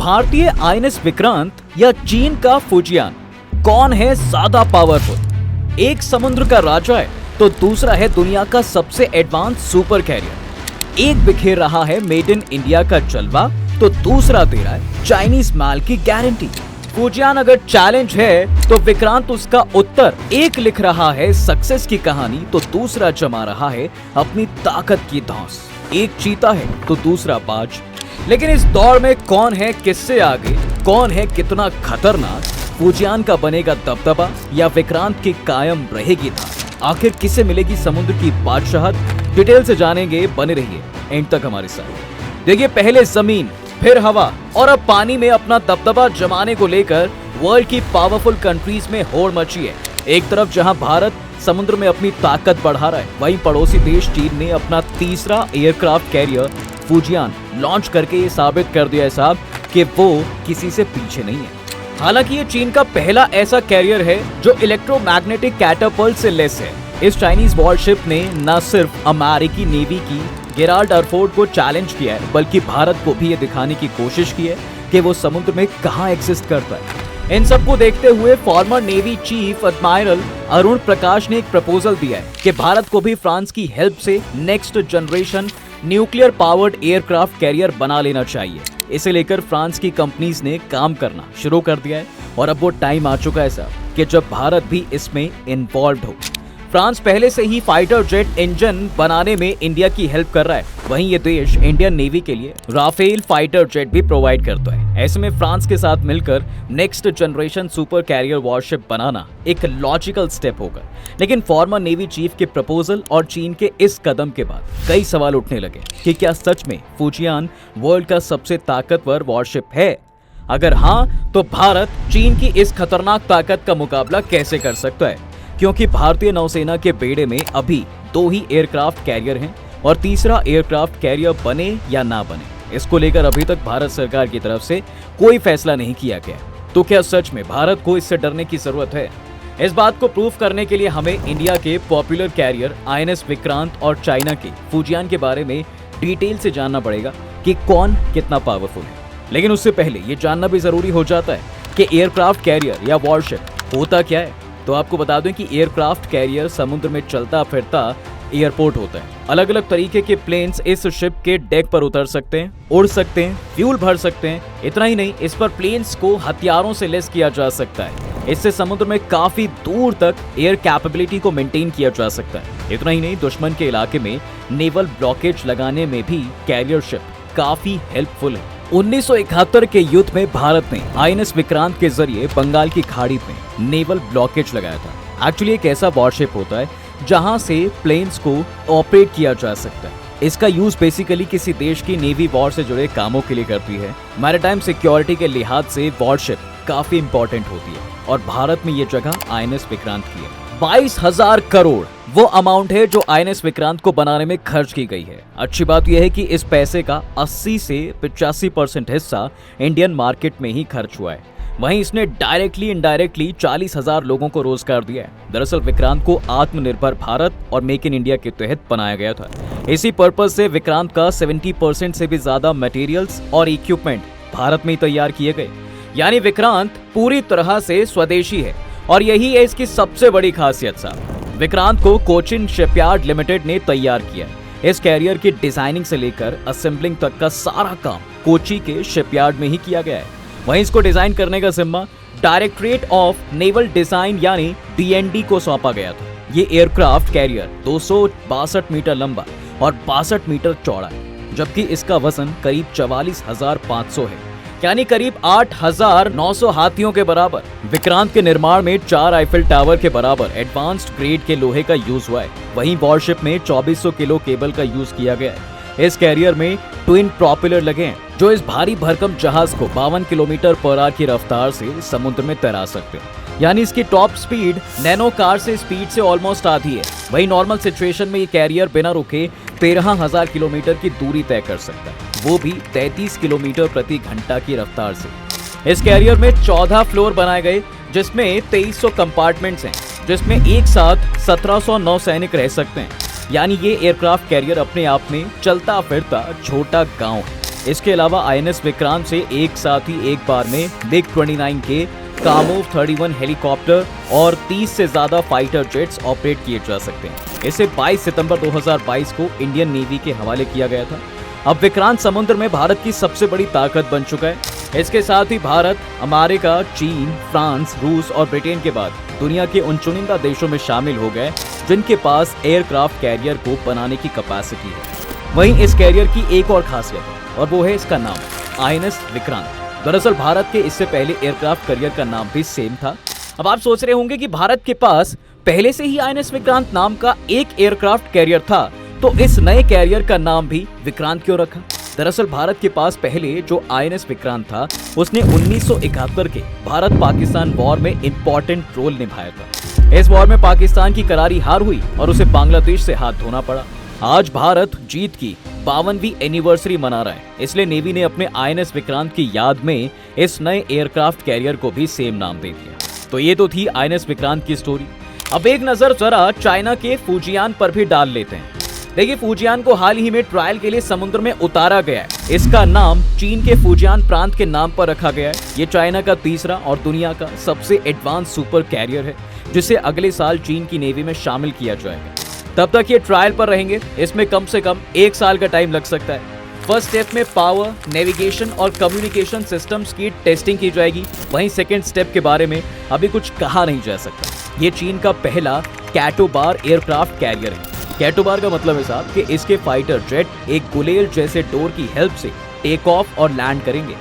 भारतीय आईएनएस विक्रांत या चीन का फुजियान, कौन है ज्यादा पावरफुल? एक समुद्र का राजा है तो दूसरा है दुनिया का सबसे एडवांस सुपर कैरियर। एक बिखेर रहा है मेड इन इंडिया का जलवा तो दूसरा दे रहा है चाइनीज माल की गारंटी। फुजियान अगर चैलेंज है तो विक्रांत उसका उत्तर। एक लिख रहा है सक्सेस की कहानी तो दूसरा जमा रहा है अपनी ताकत की धौंस। एक चीता है तो दूसरा बाज। लेकिन इस दौड़ में कौन है किससे आगे, कौन है कितना खतरनाक? फुजियान का बनेगा दबदबा या विक्रांत की कायम रहेगी धार? आखिर किसे मिलेगी समुद्र की बादशाहत? डिटेल से जानेंगे, बने रहिए एंड तक हमारे साथ। देखिए, पहले जमीन फिर हवा और अब पानी में अपना दबदबा जमाने को लेकर वर्ल्ड की पावरफुल कंट्रीज में होड़ मची है। एक तरफ जहां भारत समुद्र में अपनी ताकत बढ़ा रहा है, वहीं पड़ोसी देश चीन ने अपना तीसरा एयरक्राफ्ट कैरियर फुजियान लॉन्च करके ये साबित कर दिया है साहब कि वो किसी से पीछे नहीं है। हालांकि ये चीन का पहला ऐसा कैरियर है जो इलेक्ट्रोमैग्नेटिक कैटापल्ट से लेस है। इस चाइनीज वॉरशिप ने न सिर्फ अमेरिकी नेवी की गेराल्ड एयरफोर्स को चैलेंज किया है, बल्कि भारत को भी ये दिखाने की कोशिश की है कि वो समुद्र में कहां एग्जिस्ट करता है। इन सबको देखते हुए former navy chief admiral Arun Prakash ने एक प्रपोजल दिया है कि भारत को भी फ्रांस की हेल्प से next generation nuclear powered aircraft carrier बना लेना चाहिए। इसे लेकर फ्रांस की कंपनीज ने काम करना शुरू कर दिया है और अब वो टाइम आ चुका है साहब कि जब भारत भी इसमें इन्वॉल्व हो। फ्रांस पहले से ही फाइटर जेट इंजन बनाने में इंडिया की हेल्प कर रहा है, वहीं ये देश इंडियन नेवी के लिए राफेल फाइटर जेट भी प्रोवाइड करता है। ऐसे में फ्रांस के साथ मिलकर next generation super carrier warship बनाना एक लॉजिकल स्टेप होगा। लेकिन फॉर्मर नेवी चीफ के प्रपोजल और चीन के इस कदम के बाद कई सवाल उठने लगे कि क्या सच में फुजियान वर्ल्ड का सबसे ताकतवर वॉरशिप है? अगर हाँ, तो भारत चीन की इस खतरनाक ताकत का मुकाबला कैसे कर सकता है? क्योंकि भारतीय नौसेना के बेड़े में अभी 2 ही एयरक्राफ्ट कैरियर हैं और तीसरा एयरक्राफ्ट कैरियर बने या ना बने, इसको लेकर अभी तक भारत सरकार की तरफ से कोई फैसला नहीं किया गया। तो क्या सच में भारत को इससे डरने की जरूरत है? इस बात को प्रूव करने के लिए हमें इंडिया के पॉपुलर कैरियर आईएनएस विक्रांत और चाइना के फुजियान के बारे में डिटेल से जानना पड़ेगा कि कौन कितना पावरफुल है। लेकिन उससे पहले ये जानना भी जरूरी हो जाता है कि एयरक्राफ्ट कैरियर या वॉरशिप होता क्या है। तो आपको बता दें कि एयरक्राफ्ट कैरियर समुद्र में चलता फिरता एयरपोर्ट होता है। अलग अलग तरीके के प्लेन्स इस शिप के डेक पर उतर सकते हैं, उड़ सकते हैं, फ्यूल भर सकते हैं। इतना ही नहीं, इस पर प्लेन्स को हथियारों से लेस किया जा सकता है। इससे समुद्र में काफी दूर तक एयर कैपेबिलिटी को मेंटेन किया जा सकता है। इतना ही नहीं, दुश्मन के इलाके में नेवल ब्लॉकेज लगाने में भी कैरियर शिप काफी हेल्पफुल है। 1971 के युद्ध में भारत ने आईएनएस विक्रांत के जरिए बंगाल की खाड़ी में नेवल ब्लॉकेज लगाया था। एक्चुअली एक ऐसा वॉरशिप होता है जहां से प्लेन्स को ऑपरेट किया जा सकता है। इसका यूज बेसिकली किसी देश की नेवी वॉर से जुड़े कामों के लिए करती है। मैरीटाइम सिक्योरिटी के लिहाज से वॉरशिप काफी इंपॉर्टेंट होती है और भारत में ये जगह आईएनएस विक्रांत की है। 22,000 करोड़ वो अमाउंट है जो आईएनएस विक्रांत को बनाने में खर्च की गई है। अच्छी बात यह है कि इस पैसे का 80 से 85% हिस्सा इंडियन मार्केट में ही खर्च हुआ है। वहीं इसने डायरेक्टली इनडायरेक्टली 40,000 लोगों को रोजगार दिया है। दरअसल विक्रांत को आत्मनिर्भर भारत और मेक इन इंडिया के तहत बनाया गया था। इसी पर्पज से विक्रांत का 70% से भी ज्यादा मटेरियल्स और इक्विपमेंट भारत में ही तैयार किए गए। यानी विक्रांत पूरी तरह से स्वदेशी है और यही है इसकी सबसे बड़ी खासियत साहब। विक्रांत को कोचिन शिपयार्ड लिमिटेड ने तैयार किया। इस कैरियर की डिजाइनिंग से लेकर असेंबलिंग तक का सारा काम कोची के शिपयार्ड में ही किया गया है। वहीं इसको डिजाइन करने का जिम्मा डायरेक्टरेट ऑफ नेवल डिजाइन यानी डीएनडी को सौंपा गया था। ये एयरक्राफ्ट कैरियर 262 मीटर लंबा और 62 मीटर चौड़ा है, जबकि इसका वजन करीब 44,500 है, यानी करीब 8,900 हाथियों के बराबर। विक्रांत के निर्माण में 4 आईफिल टावर के बराबर एडवांस्ड ग्रेड के लोहे का यूज हुआ है। वहीं वॉरशिप में 2400 किलो केबल का यूज किया गया है। इस कैरियर में ट्विन प्रोपेलर लगे हैं जो इस भारी भरकम जहाज को 52 किलोमीटर पर आवर की रफ्तार से समुद्र में तैरा सकते हैं। यानी इसकी टॉप स्पीड नैनो कार से स्पीड से ऑलमोस्ट आधी है। वहीं नॉर्मल सिचुएशन में ये कैरियर बिना रुके 13,000 किलोमीटर की दूरी तय कर सकता है, वो भी 33 किलोमीटर प्रति घंटा की रफ्तार से। इस कैरियर में 14 फ्लोर बनाए गए जिसमें 2300 कंपार्टमेंट्स हैं, जिसमें एक साथ 1709 सैनिक रह सकते हैं। यानी ये एयरक्राफ्ट कैरियर अपने आप में चलता फिरता छोटा गांव है। इसके अलावा आईएनएस विक्रांत से एक साथ ही एक बार में MiG-29 के कामोव 31 हेलीकॉप्टर और 30 से ज्यादा फाइटर जेट्स ऑपरेट किए जा सकते हैं। इसे 22 सितंबर 2022 को इंडियन नेवी के हवाले किया गया था। अब विक्रांत समुद्र में भारत की सबसे बड़ी ताकत बन चुका है। इसके साथ ही भारत अमेरिका, चीन, फ्रांस, रूस और ब्रिटेन के बाद दुनिया के उन चुनिंदा देशों में शामिल हो गए जिनके पास एयरक्राफ्ट कैरियर को बनाने की कैपेसिटी है। वहीं इस कैरियर की एक और खासियत है और वो है इसका नाम आईएनएस विक्रांत। दरअसल भारत के इससे पहले एयरक्राफ्ट कैरियर का नाम भी सेम था। अब आप सोच रहे होंगे कि भारत के पास पहले से ही आईएनएस विक्रांत नाम का एक एयरक्राफ्ट कैरियर था, तो इस नए कैरियर का नाम भी विक्रांत क्यों रखा? दरअसल भारत के पास पहले जो आईएनएस विक्रांत था उसने 1971 के भारत पाकिस्तान वॉर में इंपॉर्टेंट रोल निभाया था। इस वॉर में पाकिस्तान की करारी हार हुई और उसे बांग्लादेश से हाथ धोना पड़ा। आज भारत जीत की 52वीं एनिवर्सरी मना रहा है, इसलिए नेवी ने अपने आईएनएस विक्रांत की याद में इस नए एयरक्राफ्ट कैरियर को भी सेम नाम दे दिया। तो ये तो थी आईएनएस विक्रांत की स्टोरी। अब एक नजर जरा चाइना के फुजियान पर भी डाल लेते हैं। देखिए, फुजियान को हाल ही में ट्रायल के लिए समुद्र में उतारा गया है। इसका नाम चीन के फुजियान प्रांत के नाम पर रखा गया है। ये चाइना का तीसरा और दुनिया का सबसे एडवांस सुपर कैरियर है, जिसे अगले साल चीन की नेवी में शामिल किया जाएगा। तब तक ये ट्रायल पर रहेंगे। इसमें कम से कम 1 साल का टाइम लग सकता है। फर्स्ट स्टेप में पावर, नेविगेशन और कम्युनिकेशन सिस्टम्स की टेस्टिंग की जाएगी। वहीं सेकेंड स्टेप के बारे में अभी कुछ कहा नहीं जा सकता। ये चीन का पहला कैटोबार एयरक्राफ्ट कैरियर है। कैटोबार का मतलब है साहब कि इसके फाइटर जेट एक गुलेल जैसे डोर की हेल्प से टेक ऑफ और लैंड करेंगे।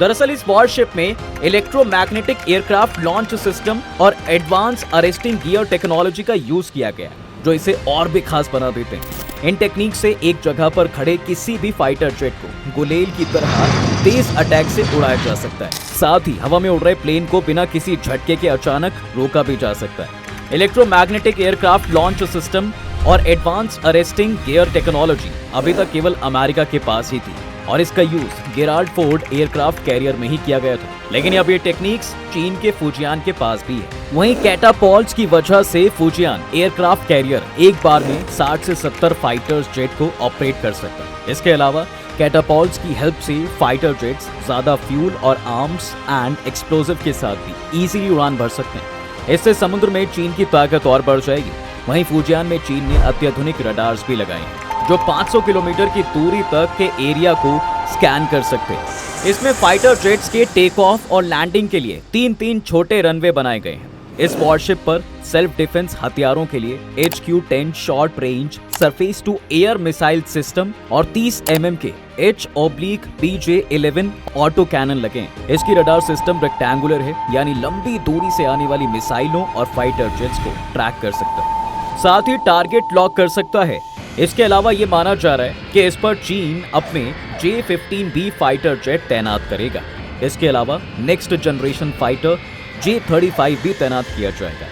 दरअसल इस वॉरशिप में इलेक्ट्रोमैग्नेटिक एयरक्राफ्ट लॉन्च सिस्टम और एडवांस अरेस्टिंग गियर टेक्नोलॉजी का यूज किया गया है, जो इसे और भी खास बना देते हैं। इन टेक्निक से एक जगह पर खड़े किसी भी फाइटर जेट को गुलेल की तरह तेज अटैक से उड़ाया जा सकता है। साथ ही हवा में उड़ रहे प्लेन को बिना किसी झटके के अचानक रोका भी जा सकता है। इलेक्ट्रोमैग्नेटिक एयरक्राफ्ट लॉन्च सिस्टम और एडवांस अरेस्टिंग गियर टेक्नोलॉजी अभी तक केवल अमेरिका के पास ही थी और इसका use Gerald Ford aircraft carrier में ही किया गया था। लेकिन अब ये टेक्निक्स चीन के फुजियान के पास भी है। वहीं कैटापॉल्ट्स की वजह से फुजियान एयरक्राफ्ट कैरियर एक बार में 60 से 70 फाइटर्स जेट को ऑपरेट कर सकता है। इसके अलावा कैटापॉल्ट्स की हेल्प से फाइटर जेट्स ज्यादा फ्यूल और आर्म्स एंड एक्सप्लोजिव के साथ भी इजीली उड़ान भर सकते हैं। इससे समुद्र में चीन की ताकत और बढ़ जाएगी। वहीं फुजियान में चीन ने अत्याधुनिक रडार्स भी लगाए हैं, जो 500 किलोमीटर की दूरी तक के एरिया को स्कैन कर सकते हैं। इसमें फाइटर जेट्स के टेक ऑफ और लैंडिंग के लिए 3-3 छोटे रनवे बनाए गए हैं। इस वॉरशिप पर सेल्फ डिफेंस हथियारों के लिए HQ-10 short range surface to air missile system और 30 mm के H/BJ-11 ऑटो कैनन लगे हैं। इसकी रडार सिस्टम रेक्टेंगुलर है, यानी लंबी दूरी से आने वाली मिसाइलों और फाइटर जेट्स को ट्रैक कर सकता है। साथ ही टारगेट लॉक कर सकता है। इसके अलावा ये माना जा रहा है कि इस पर चीन अपने J-15B फाइटर जेट तैनात करेगा। इसके अलावा नेक्स्ट जनरेशन फाइटर J-35 भी तैनात किया जाएगा।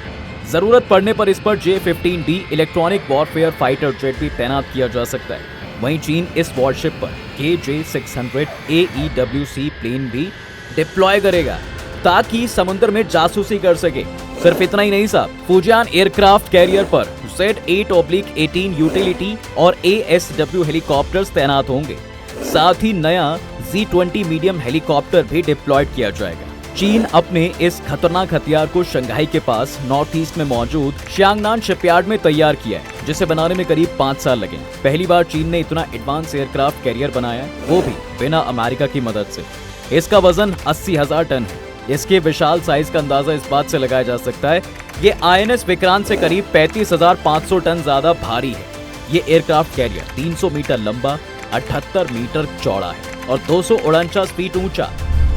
जरूरत पड़ने पर इस पर J-15D electronic warfare fighter jet भी तैनात किया जा सकता है। वहीं चीन इस वॉरशिप पर KJ-600 AEWC प्लेन भी डिप्लॉय करेगा ताकि समुद्र में जासूसी कर सके। सिर्फ इतना ही नहीं साहब, फुजियान एयरक्राफ्ट कैरियर पर Z-8/18 यूटिलिटी और ASW हेलीकॉप्टर्स तैनात होंगे। साथ ही नया Z-20 मीडियम हेलीकॉप्टर भी डिप्लॉयड किया जाएगा। चीन अपने इस खतरनाक हथियार को शंघाई के पास नॉर्थ ईस्ट में मौजूद श्यांगनान शिपयार्ड में तैयार किया है, जिसे बनाने में करीब 5 साल लगे। पहली बार चीन ने इतना एडवांस एयरक्राफ्ट कैरियर बनाया है, वो भी बिना अमेरिका की मदद से। इसका वजन 80,000 टन है। इसके विशाल साइज का अंदाजा इस बात से लगाया जा सकता है ये आईएनएस विक्रांत से करीब 35,500 टन ज्यादा भारी है। ये एयरक्राफ्ट कैरियर 300 मीटर लंबा, 78 मीटर चौड़ा है और 249 फीट ऊंचा,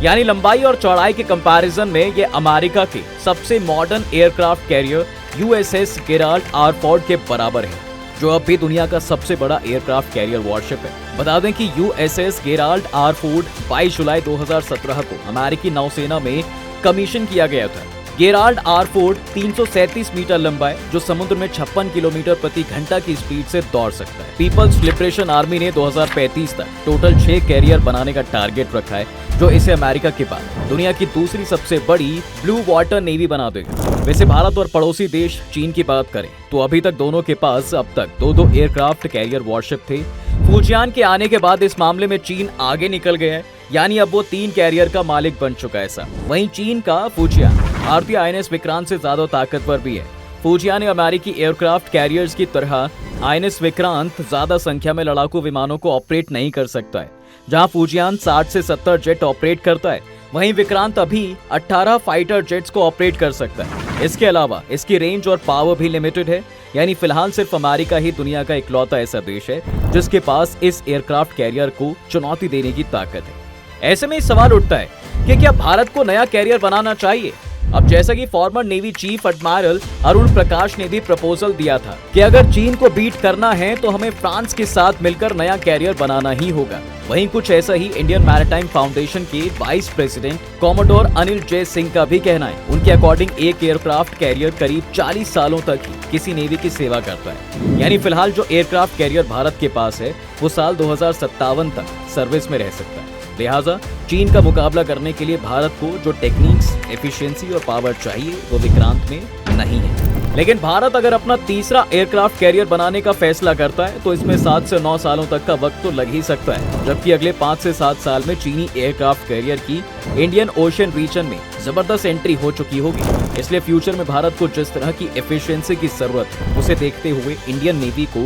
यानी लंबाई और चौड़ाई के कंपैरिजन में ये अमेरिका के सबसे modern aircraft carrier USS Gerald R Ford के बराबर है, जो अब भी दुनिया का सबसे बड़ा एयरक्राफ्ट कैरियर वॉरशिप है। बता दें कि USS गेराल्ड आर फोर्ड 22 जुलाई 2017 को अमेरिकी नौसेना में कमीशन किया गया था। गेराल्ड आर फोर्ड 337 मीटर लंबा है, जो समुद्र में 56 किलोमीटर प्रति घंटा की स्पीड से दौड़ सकता है। पीपल्स लिबरेशन आर्मी ने 2035 तक टोटल 6 कैरियर बनाने का टारगेट रखा है, जो इसे अमेरिका के बाद दुनिया की दूसरी सबसे बड़ी ब्लू वाटर नेवी बना देगा। वैसे भारत और पड़ोसी देश चीन की बात करें तो अभी तक दोनों के पास अब तक 2-2 एयरक्राफ्ट कैरियर वॉरशिप थे, फुजियान के आने के बाद इस मामले में चीन आगे निकल गया है, यानी अब वो 3 कैरियर का मालिक बन चुका है। ऐसा वहीं चीन का फुजियान भारतीय आईएनएस विक्रांत से ज्यादा ताकतवर भी है। फुजियान अमेरिकी एयरक्राफ्ट कैरियर्स की तरह आईएनएस विक्रांत ज्यादा संख्या में लड़ाकू विमानों को ऑपरेट नहीं कर सकता है। जहां फुजियान 60 से 70 जेट ऑपरेट करता है, वहीं विक्रांत अभी 18 फाइटर जेट्स को ऑपरेट कर सकता है। इसके अलावा इसकी रेंज और पावर भी लिमिटेड है, यानी फिलहाल सिर्फ अमेरिका ही दुनिया का इकलौता ऐसा देश है जिसके पास इस एयरक्राफ्ट कैरियर को चुनौती देने की ताकत है। ऐसे में सवाल उठता है कि क्या भारत को नया कैरियर बनाना चाहिए? अब जैसा कि former navy chief admiral Arun Prakash ने भी प्रपोजल दिया था कि अगर चीन को बीट करना है तो हमें फ्रांस के साथ मिलकर नया कैरियर बनाना ही होगा। वहीं कुछ ऐसा ही इंडियन मैरिटाइम फाउंडेशन के वाइस प्रेसिडेंट कॉमोडोर अनिल जय सिंह का भी कहना है। उनके अकॉर्डिंग एक एयरक्राफ्ट कैरियर करीब 40 सालों तक ही किसी नेवी की सेवा करता है, यानी फिलहाल जो एयरक्राफ्ट कैरियर भारत के पास है वो साल 2057 तक सर्विस में रह सकता है। लिहाजा चीन का मुकाबला करने के लिए भारत को जो टेक्निक्स, एफिशिएंसी और पावर चाहिए वो विक्रांत में नहीं है। लेकिन भारत अगर अपना तीसरा एयरक्राफ्ट कैरियर बनाने का फैसला करता है तो इसमें 7 से 9 सालों तक का वक्त तो लग ही सकता है, जबकि अगले 5 से 7 साल में चीनी एयरक्राफ्ट कैरियर की इंडियन ओशन रीजन में जबरदस्त एंट्री हो चुकी होगी। इसलिए फ्यूचर में भारत को जिस तरह की एफिशिएंसी की जरूरत है उसे देखते हुए इंडियन नेवी को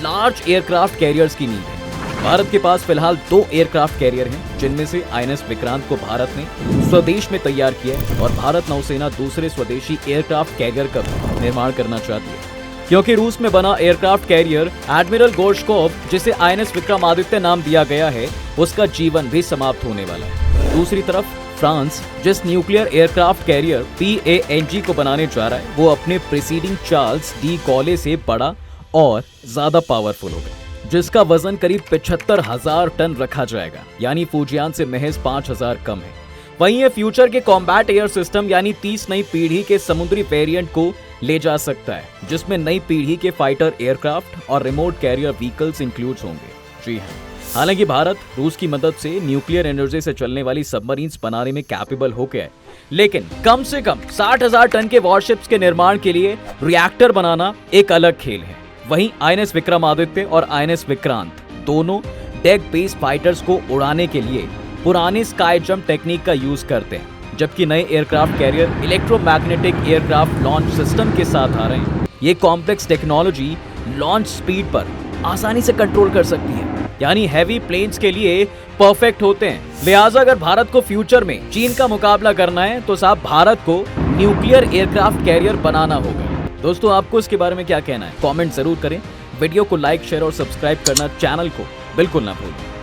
लार्ज एयरक्राफ्ट कैरियर्स की नीड है। भारत के पास फिलहाल 2 एयरक्राफ्ट कैरियर हैं, जिनमें से आईएनएस विक्रांत को भारत ने स्वदेश में तैयार किया है और भारत नौसेना दूसरे स्वदेशी एयरक्राफ्ट कैरियर का निर्माण करना चाहती है, क्योंकि रूस में बना एयरक्राफ्ट कैरियर एडमिरल गोर्शकोव, जिसे आईएनएस विक्रमादित्य नाम दिया गया है, उसका जीवन भी समाप्त होने वाला है। दूसरी तरफ फ्रांस जिस न्यूक्लियर एयरक्राफ्ट कैरियर PANG को बनाने जा रहा है वो अपने प्रीसीडिंग चार्ल्स डी गॉले से बड़ा और ज्यादा पावरफुल होगा, जिसका वजन करीब 75,000 टन रखा जाएगा, यानी फुजियान से महज 5,000 कम है। वहीं ये फ्यूचर के कॉम्बैट एयर सिस्टम यानी 30 नई पीढ़ी के समुद्री वेरिएंट को ले जा सकता है, जिसमें नई पीढ़ी के फाइटर एयरक्राफ्ट और रिमोट कैरियर व्हीकल्स इंक्लूड होंगे। जी हाँ, हालांकि भारत रूस की मदद से न्यूक्लियर एनर्जी से चलने वाली सबमरीन्स बनाने में कैपेबल हो गया है, लेकिन कम से कम 60,000 टन के वॉरशिप्स के निर्माण के लिए रिएक्टर बनाना एक अलग खेल है। वहीं आईएनएस विक्रमादित्य और आईएनएस विक्रांत दोनों डेक बेस्ड फाइटर्स को उड़ाने के लिए पुराने स्काई जंप टेक्निक का यूज करते हैं, जबकि नए aircraft carrier electromagnetic aircraft launch system के साथ आ रहे हैं। ये कॉम्प्लेक्स टेक्नोलॉजी लॉन्च स्पीड पर आसानी से कंट्रोल कर सकती है, यानी हैवी प्लेन्स के लिए परफेक्ट होते हैं। लिहाजा अगर भारत को फ्यूचर में चीन का मुकाबला करना है तो साहब भारत को न्यूक्लियर एयरक्राफ्ट कैरियर बनाना होगा। दोस्तों, आपको इसके बारे में क्या कहना है? कमेंट जरूर करें। वीडियो को लाइक, शेयर और सब्सक्राइब करना चैनल को बिल्कुल ना भूलें।